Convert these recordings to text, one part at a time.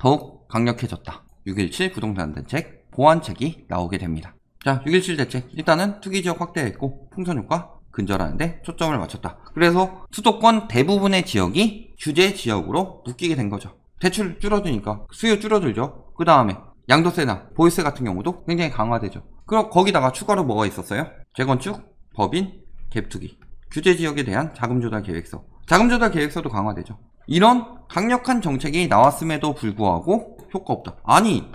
더욱 강력해졌다. 6.17 부동산 대책 보완책이 나오게 됩니다. 자, 6.17 대책 일단은 투기지역 확대했고 풍선효과 근절하는데 초점을 맞췄다. 그래서 수도권 대부분의 지역이 규제 지역으로 묶이게 된 거죠. 대출 줄어드니까 수요 줄어들죠. 그 다음에 양도세나 보유세 같은 경우도 굉장히 강화되죠. 그럼 거기다가 추가로 뭐가 있었어요? 재건축, 법인, 갭투기, 규제 지역에 대한 자금조달 계획서. 자금조달 계획서도 강화되죠. 이런 강력한 정책이 나왔음에도 불구하고 효과 없다. 아니,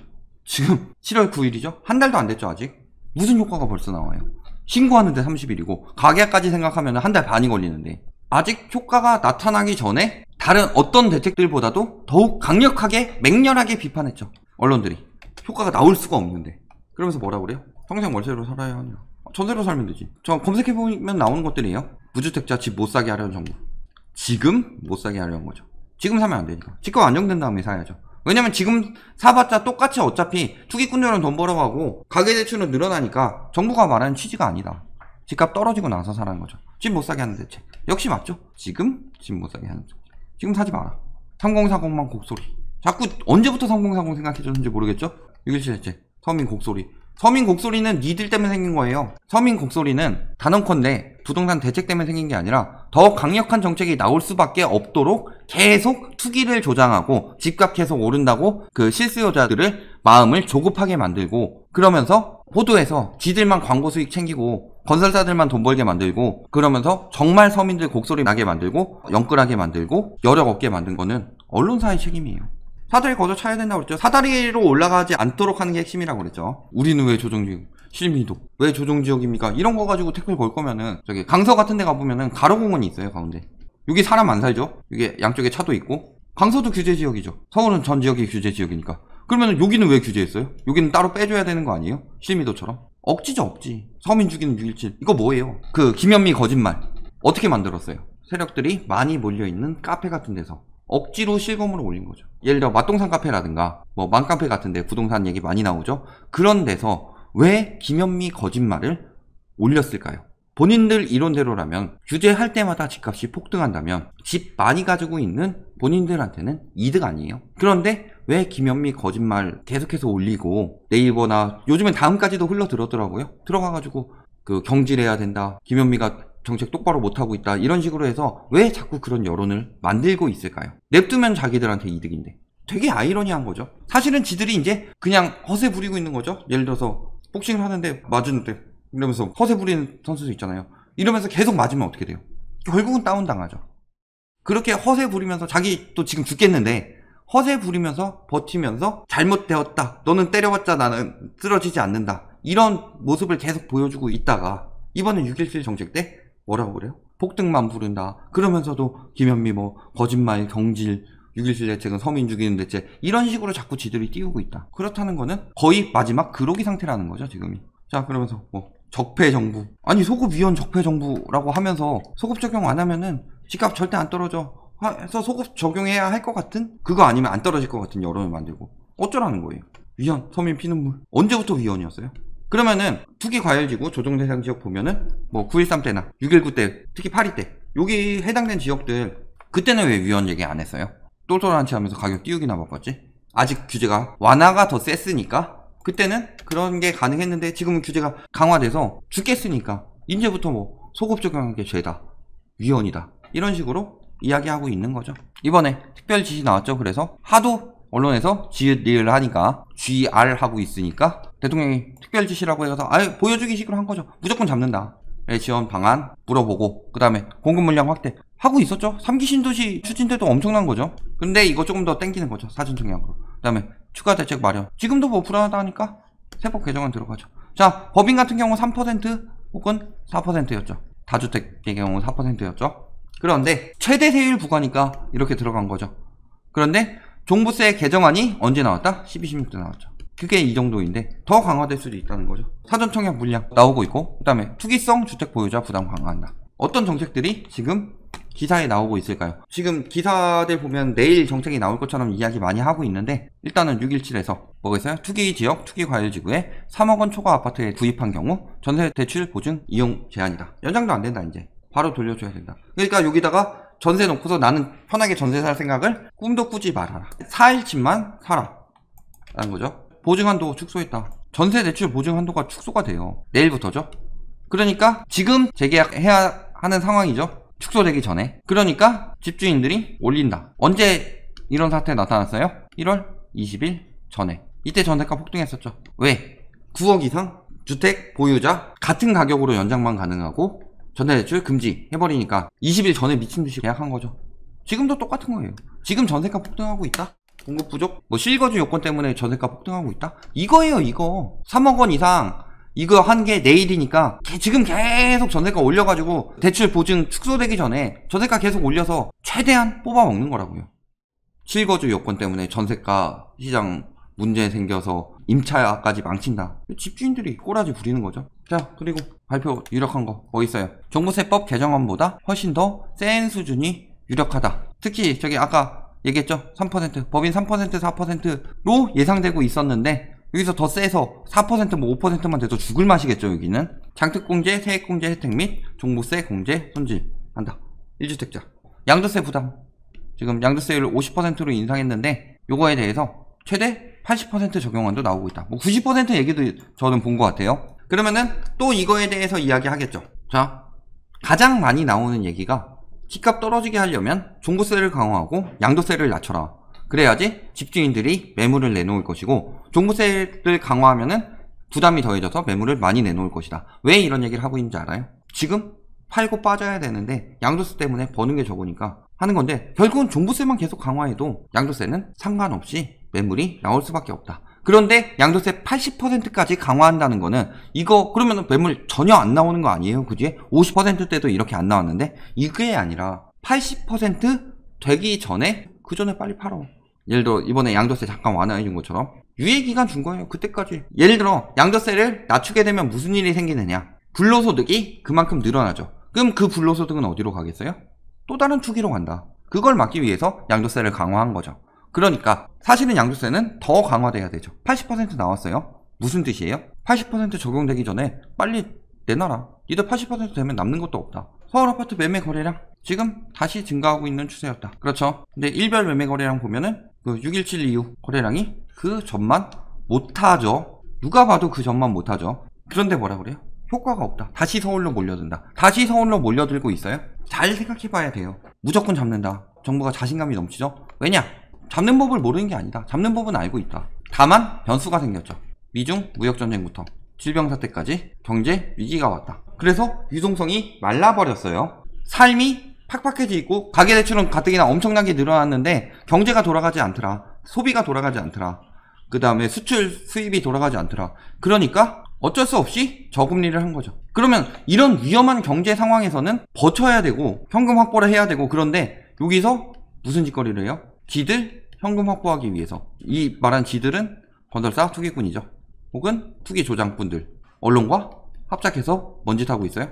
지금 7월 9일이죠? 한 달도 안 됐죠, 아직? 무슨 효과가 벌써 나와요? 신고하는데 30일이고 가계까지 생각하면 한 달 반이 걸리는데 아직 효과가 나타나기 전에 다른 어떤 대책들보다도 더욱 강력하게 맹렬하게 비판했죠. 언론들이. 효과가 나올 수가 없는데. 그러면서 뭐라 그래요? 평생 월세로 살아야 하냐. 전세로 살면 되지. 저 검색해보면 나오는 것들이에요. 무주택자 집 못 사게 하려는 정부. 지금 못 사게 하려는 거죠. 지금 사면 안 되니까. 집값 안정된 다음에 사야죠. 왜냐면 지금 사봤자 똑같이 어차피 투기꾼들은 돈 벌어가고 가계대출은 늘어나니까 정부가 말하는 취지가 아니다. 집값 떨어지고 나서 사라는 거죠. 집 못 사게 하는 대책. 역시 맞죠? 지금 집 못 사게 하는 대책. 지금 사지 마라. 3040만 곡소리. 자꾸 언제부터 3040 생각해줬는지 모르겠죠? 6.17 대책. 서민 곡소리. 서민 곡소리는 니들 때문에 생긴 거예요. 서민 곡소리는 단언컨대 부동산 대책 때문에 생긴 게 아니라 더 강력한 정책이 나올 수밖에 없도록 계속 투기를 조장하고 집값 계속 오른다고 그 실수요자들을 마음을 조급하게 만들고 그러면서 보도에서 지들만 광고 수익 챙기고 건설사들만 돈 벌게 만들고 그러면서 정말 서민들 곡소리 나게 만들고 영끌하게 만들고 여력 얻게 만든 거는 언론사의 책임이에요. 사다리 걷어 차야 된다고 그랬죠. 사다리로 올라가지 않도록 하는 게 핵심이라고 그랬죠. 우리는 왜 조정지역, 실미도 왜 조정지역입니까? 이런 거 가지고 태클 걸 거면은 저기 강서 같은 데 가보면은 가로공원이 있어요. 가운데. 여기 사람 안 살죠. 여기 양쪽에 차도 있고. 강서도 규제지역이죠. 서울은 전 지역이 규제지역이니까. 그러면은 여기는 왜 규제했어요? 여기는 따로 빼줘야 되는 거 아니에요? 실미도처럼. 억지죠, 억지. 서민 죽이는 6.17 이거 뭐예요? 그 김현미 거짓말 어떻게 만들었어요? 세력들이 많이 몰려있는 카페 같은 데서 억지로 실검으로 올린 거죠. 예를 들어 맛동산 카페라든가 뭐 맘카페 같은데 부동산 얘기 많이 나오죠. 그런 데서 왜 김현미 거짓말을 올렸을까요? 본인들 이론대로라면 규제할 때마다 집값이 폭등한다면 집 많이 가지고 있는 본인들한테는 이득 아니에요? 그런데 왜 김현미 거짓말 계속해서 올리고 네이버나 요즘엔 다음까지도 흘러들었더라고요. 들어가가지고 그 경질해야 된다. 김현미가 정책 똑바로 못하고 있다. 이런 식으로 해서 왜 자꾸 그런 여론을 만들고 있을까요? 냅두면 자기들한테 이득인데. 되게 아이러니한 거죠. 사실은 지들이 이제 그냥 허세 부리고 있는 거죠. 예를 들어서 복싱을 하는데 맞은데 이러면서 허세 부리는 선수도 있잖아요. 이러면서 계속 맞으면 어떻게 돼요? 결국은 다운당하죠. 그렇게 허세 부리면서 자기 또 지금 죽겠는데 허세 부리면서 버티면서 잘못되었다. 너는 때려봤자 나는 쓰러지지 않는다. 이런 모습을 계속 보여주고 있다가 이번에 6.17 정책 때 뭐라고 그래요? 폭등만 부른다. 그러면서도 김현미 뭐 거짓말, 경질, 6.17 대책은 서민 죽이는 대책 이런 식으로 자꾸 지들이 띄우고 있다. 그렇다는 거는 거의 마지막 그러기 상태라는 거죠, 지금이. 자, 그러면서 뭐 적폐 정부. 아니 소급 위헌 적폐 정부라고 하면서 소급 적용 안 하면은 집값 절대 안 떨어져. 해서 소급 적용해야 할 것 같은 그거 아니면 안 떨어질 것 같은 여론을 만들고 어쩌라는 거예요. 위헌, 서민 피눈물. 언제부터 위헌이었어요? 그러면은 투기 과열지구 조정 대상 지역 보면은 뭐 9.13 때나 6.19 때 특히 8.2 때 여기 해당된 지역들 그때는 왜 위헌 얘기 안 했어요? 똘똘한치 하면서 가격 띄우기나 바꿨지? 아직 규제가 완화가 더 셌으니까 그때는 그런 게 가능했는데 지금은 규제가 강화돼서 죽겠으니까 이제부터 뭐 소급 적용한 게 죄다 위헌이다 이런 식으로 이야기하고 있는 거죠. 이번에 특별 지시 나왔죠. 그래서 하도 언론에서 지읒리을 하니까 GR 하고 있으니까 대통령이 특별 지시라고 해서 아예 보여주기 식으로 한 거죠. 무조건 잡는다. 지원 방안 물어보고 그 다음에 공급 물량 확대 하고 있었죠. 3기 신도시 추진 때도 엄청난 거죠. 근데 이거 조금 더 땡기는 거죠. 사전청약으로. 그 다음에 추가 대책 마련. 지금도 뭐 불안하다니까 세법 개정안 들어가죠. 자, 법인 같은 경우 3% 혹은 4%였죠. 다주택의 경우 4%였죠. 그런데 최대 세율 부과니까 이렇게 들어간 거죠. 그런데 종부세 개정안이 언제 나왔다? 12, 16대 나왔죠. 그게 이 정도인데 더 강화될 수도 있다는 거죠. 사전청약 물량 나오고 있고 그 다음에 투기성 주택 보유자 부담 강화한다. 어떤 정책들이 지금 기사에 나오고 있을까요? 지금 기사들 보면 내일 정책이 나올 것처럼 이야기 많이 하고 있는데 일단은 6.17에서 뭐가 있어요? 투기지역, 투기과열지구에 3억 원 초과 아파트에 구입한 경우 전세 대출 보증 이용 제한이다. 연장도 안 된다. 이제 바로 돌려줘야 된다. 그러니까 여기다가 전세 놓고서 나는 편하게 전세 살 생각을 꿈도 꾸지 말아라. 4일 집만 사라 라는 거죠. 보증한도 축소했다. 전세 대출 보증한도가 축소가 돼요. 내일부터죠. 그러니까 지금 재계약해야 하는 상황이죠. 축소되기 전에. 그러니까 집주인들이 올린다. 언제 이런 사태 나타났어요? 1월 20일 전에. 이때 전세가 폭등했었죠. 왜? 9억 이상 주택 보유자 같은 가격으로 연장만 가능하고 전세대출 금지 해버리니까 20일 전에 미친듯이 계약한 거죠. 지금도 똑같은 거예요. 지금 전세가 폭등하고 있다? 공급 부족? 뭐 실거주 요건 때문에 전세가 폭등하고 있다? 이거예요, 이거. 3억 원 이상 이거 한 게 내일이니까 지금 계속 전세가 올려가지고 대출 보증 축소되기 전에 전세가 계속 올려서 최대한 뽑아먹는 거라고요. 실거주 요건 때문에 전세가 시장 문제 생겨서 임차까지 망친다. 집주인들이 꼬라지 부리는 거죠. 자, 그리고 발표 유력한 거 뭐 있어요? 종부세법 개정안보다 훨씬 더 센 수준이 유력하다. 특히 저기 아까 얘기했죠? 3% 법인 3% 4%로 예상되고 있었는데 여기서 더 세서 4% 뭐 5%만 돼도 죽을 맛이겠죠. 여기는 장특공제, 세액공제 혜택 및 종부세 공제 손질한다. 1주택자 양도세 부담 지금 양도세율을 50%로 인상했는데 요거에 대해서 최대 80% 적용안도 나오고 있다. 뭐 90% 얘기도 저는 본 것 같아요. 그러면은 또 이거에 대해서 이야기하겠죠. 자, 가장 많이 나오는 얘기가 집값 떨어지게 하려면 종부세를 강화하고 양도세를 낮춰라. 그래야지 집주인들이 매물을 내놓을 것이고 종부세를 강화하면은 부담이 더해져서 매물을 많이 내놓을 것이다. 왜 이런 얘기를 하고 있는지 알아요? 지금 팔고 빠져야 되는데 양도세 때문에 버는 게 적으니까 하는 건데 결국은 종부세만 계속 강화해도 양도세는 상관없이 매물이 나올 수밖에 없다. 그런데 양도세 80%까지 강화한다는 거는 이거 그러면 매물 전혀 안 나오는 거 아니에요? 그지? 50%대도 이렇게 안 나왔는데 이게 아니라 80% 되기 전에 그 전에 빨리 팔어. 예를 들어 이번에 양도세 잠깐 완화해 준 것처럼 유예기간 준 거예요. 그때까지. 예를 들어 양도세를 낮추게 되면 무슨 일이 생기느냐. 불로소득이 그만큼 늘어나죠. 그럼 그 불로소득은 어디로 가겠어요? 또 다른 투기로 간다. 그걸 막기 위해서 양도세를 강화한 거죠. 그러니까 사실은 양도세는 더 강화돼야 되죠. 80% 나왔어요. 무슨 뜻이에요? 80% 적용되기 전에 빨리 내놔라. 니들 80% 되면 남는 것도 없다. 서울 아파트 매매 거래량 지금 다시 증가하고 있는 추세였다. 그렇죠. 근데 일별 매매 거래량 보면은 그 6.17 이후 거래량이 그 전만 못하죠. 누가 봐도 그 전만 못하죠. 그런데 뭐라 그래요? 효과가 없다. 다시 서울로 몰려든다. 다시 서울로 몰려들고 있어요? 잘 생각해 봐야 돼요. 무조건 잡는다. 정부가 자신감이 넘치죠? 왜냐? 잡는 법을 모르는 게 아니다. 잡는 법은 알고 있다. 다만 변수가 생겼죠. 미중 무역전쟁부터 질병 사태까지 경제 위기가 왔다. 그래서 유동성이 말라버렸어요. 삶이 팍팍해지고 가계대출은 가뜩이나 엄청나게 늘어났는데 경제가 돌아가지 않더라. 소비가 돌아가지 않더라. 그 다음에 수출 수입이 돌아가지 않더라. 그러니까 어쩔 수 없이 저금리를 한 거죠. 그러면 이런 위험한 경제 상황에서는 버텨야 되고 현금 확보를 해야 되고 그런데 여기서 무슨 짓거리를 해요? 지들 현금 확보하기 위해서. 이 말한 지들은 건설사 투기꾼이죠. 혹은 투기 조장꾼들. 언론과 합작해서 뭔 짓 하고 있어요?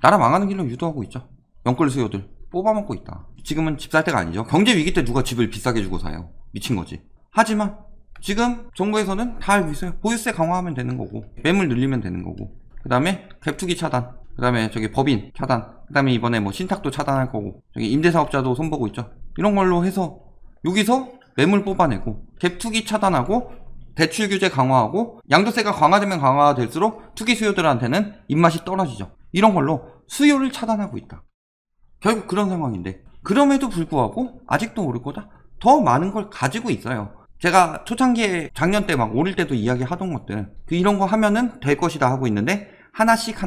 나라 망하는 길로 유도하고 있죠. 영끌 수요들 뽑아먹고 있다. 지금은 집 살 때가 아니죠. 경제 위기 때 누가 집을 비싸게 주고 사요? 미친 거지. 하지만 지금 정부에서는 다 알고 있어요. 보유세 강화하면 되는 거고 매물 늘리면 되는 거고 그 다음에 갭투기 차단, 그 다음에 저기 법인 차단, 그 다음에 이번에 뭐 신탁도 차단할 거고 저기 임대사업자도 손보고 있죠. 이런 걸로 해서 여기서 매물 뽑아내고 갭투기 차단하고 대출 규제 강화하고 양도세가 강화되면 강화될수록 투기 수요들한테는 입맛이 떨어지죠. 이런 걸로 수요를 차단하고 있다. 결국 그런 상황인데 그럼에도 불구하고 아직도 오를 거다. 더 많은 걸 가지고 있어요. 제가 초창기에 작년 때 막 오를 때도 이야기하던 것들 이런 거 하면은 될 것이다 하고 있는데 하나씩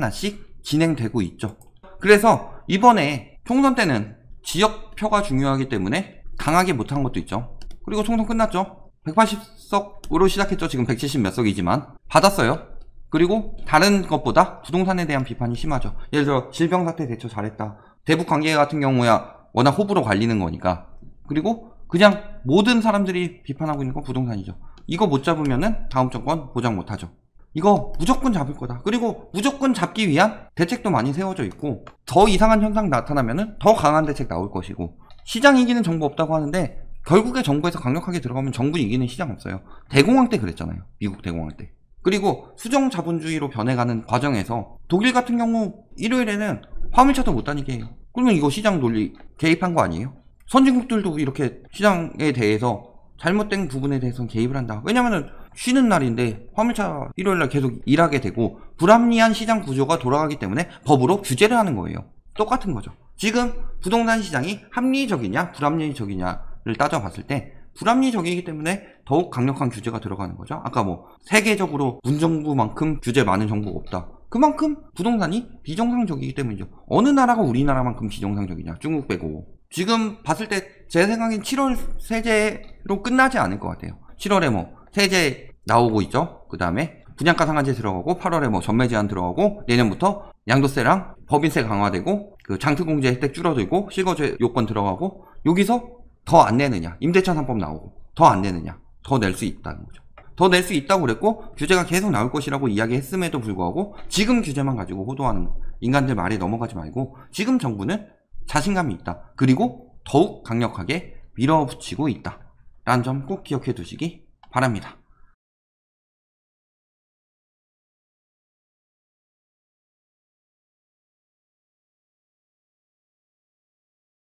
진행되고 있죠. 그래서 이번에 총선 때는 지역표가 중요하기 때문에 강하게 못한 것도 있죠. 그리고 총선 끝났죠. 180석으로 시작했죠. 지금 170 몇 석이지만 받았어요. 그리고 다른 것보다 부동산에 대한 비판이 심하죠. 예를 들어 질병사태 대처 잘했다. 대북 관계 같은 경우야 워낙 호불호 갈리는 거니까. 그리고 그냥 모든 사람들이 비판하고 있는 건 부동산이죠. 이거 못 잡으면은 다음 정권 보장 못하죠. 이거 무조건 잡을 거다. 그리고 무조건 잡기 위한 대책도 많이 세워져 있고 더 이상한 현상 나타나면은 더 강한 대책 나올 것이고 시장 이기는 정부 없다고 하는데 결국에 정부에서 강력하게 들어가면 정부 이기는 시장 없어요. 대공황 때 그랬잖아요. 미국 대공황 때. 그리고 수정 자본주의로 변해가는 과정에서 독일 같은 경우 일요일에는 화물차도 못 다니게 해요. 그러면 이거 시장 논리 개입한 거 아니에요? 선진국들도 이렇게 시장에 대해서 잘못된 부분에 대해서는 개입을 한다. 왜냐면은 쉬는 날인데 화물차 일요일날 계속 일하게 되고 불합리한 시장 구조가 돌아가기 때문에 법으로 규제를 하는 거예요. 똑같은 거죠. 지금 부동산 시장이 합리적이냐 불합리적이냐를 따져봤을 때 불합리적이기 때문에 더욱 강력한 규제가 들어가는 거죠. 아까 뭐 세계적으로 문정부만큼 규제 많은 정부가 없다. 그만큼 부동산이 비정상적이기 때문이죠. 어느 나라가 우리나라만큼 비정상적이냐? 중국 빼고. 지금 봤을 때 제 생각엔 7월 세제로 끝나지 않을 것 같아요. 7월에 뭐 세제 나오고 있죠. 그 다음에 분양가 상한제 들어가고 8월에 뭐 전매 제한 들어가고 내년부터 양도세랑 법인세 강화되고 그 장특공제 혜택 줄어들고 실거주 요건 들어가고 여기서 더 안 내느냐, 임대차 3법 나오고 더 안 내느냐, 더 낼 수 있다는 거죠. 더 낼 수 있다고 그랬고 규제가 계속 나올 것이라고 이야기했음에도 불구하고 지금 규제만 가지고 호도하는 인간들 말에 넘어가지 말고 지금 정부는 자신감이 있다. 그리고 더욱 강력하게 밀어붙이고 있다. 라는 점 꼭 기억해 두시기 바랍니다.